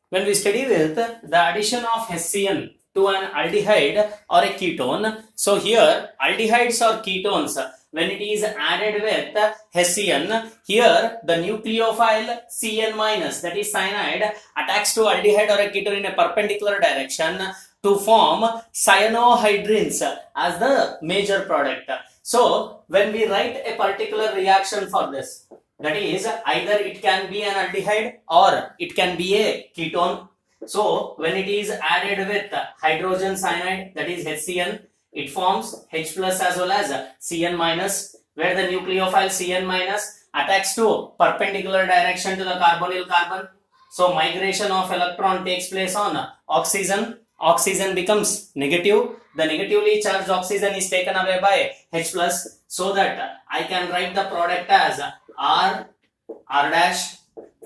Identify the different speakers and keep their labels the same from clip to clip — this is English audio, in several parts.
Speaker 1: when we study with the addition of Hessian to an aldehyde or a ketone, so here aldehydes or ketones, when it is added with Hessian, here the nucleophile Cn minus, that is cyanide, attacks to aldehyde or a ketone in a perpendicular direction to form cyanohydrins as the major product. So when we write a particular reaction for this, that is either it can be an aldehyde or it can be a ketone. So when it is added with hydrogen cyanide, that is HCN, it forms H plus as well as Cn minus, where the nucleophile Cn minus attacks to perpendicular direction to the carbonyl carbon. So migration of electron takes place on oxygen. Oxygen becomes negative. The negatively charged oxygen is taken away by H plus, so that I can write the product as R dash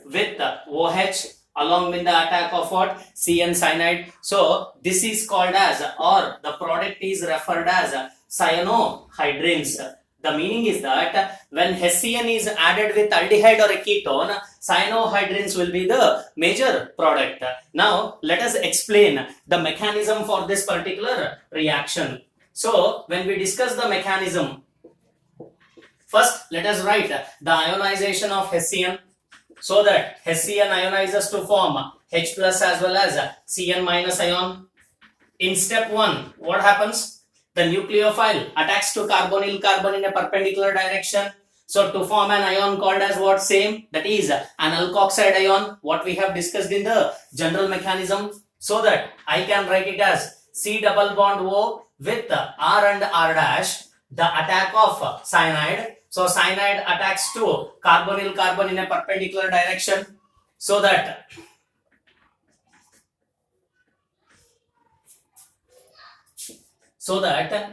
Speaker 1: with OH along with the attack of what? Cn cyanide. So this is called as, or the product is referred as cyanohydrins. The meaning is that when Hessian is added with aldehyde or a ketone, cyanohydrins will be the major product. Now let us explain the mechanism for this particular reaction. So when we discuss the mechanism, first let us write the ionization of Hessian, so that Hessian ionizes to form H plus as well as Cn minus ion. In step 1, what happens? The nucleophile attacks to carbonyl carbon in a perpendicular direction. So to form an ion called as what? Same, that is an alkoxide ion, what we have discussed in the general mechanism, so that I can write it as C double bond O with R and R dash, the attack of cyanide. So cyanide attacks to carbonyl carbon in a perpendicular direction, so that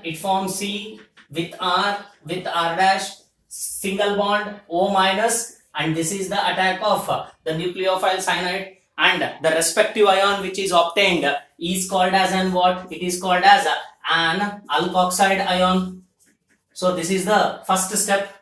Speaker 1: it forms C with R dash, single bond O minus, and this is the attack of the nucleophile cyanide, and the respective ion which is obtained is called as an what? It is called as an alkoxide ion. So this is the first step.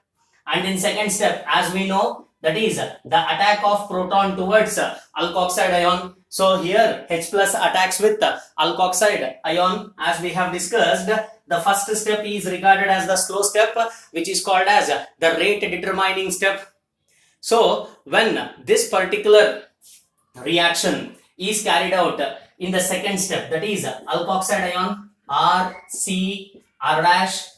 Speaker 1: And in second step, as we know, that is the attack of proton towards alkoxide ion. So here H plus attacks with alkoxide ion, as we have discussed. The first step is regarded as the slow step, which is called as the rate determining step. So when this particular reaction is carried out in the second step, that is alkoxide ion R C R dash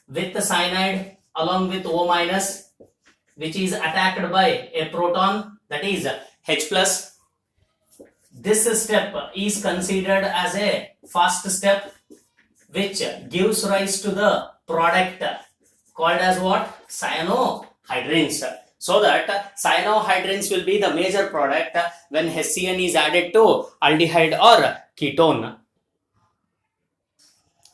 Speaker 1: with the cyanide along with O minus, which is attacked by a proton, that is H plus. This step is considered as a fast step, which gives rise to the product called as what? Cyanohydrins. So that cyanohydrins will be the major product when Hessian is added to aldehyde or ketone.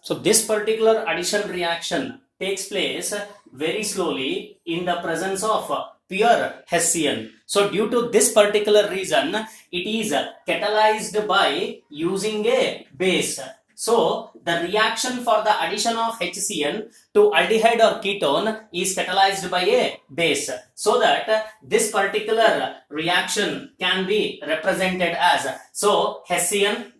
Speaker 1: So this particular addition reaction takes place very slowly in the presence of pure Hessian. So due to this particular reason, it is catalyzed by using a base. So the reaction for the addition of HCN to aldehyde or ketone is catalyzed by a base, so that this particular reaction can be represented as, so Hessian,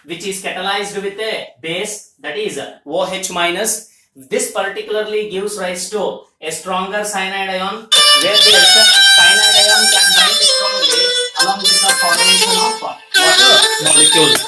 Speaker 1: which is catalyzed with a base, that is OH minus. This particularly gives rise to a stronger cyanide ion, where this cyanide ion can bind strongly along with the formation of water molecule.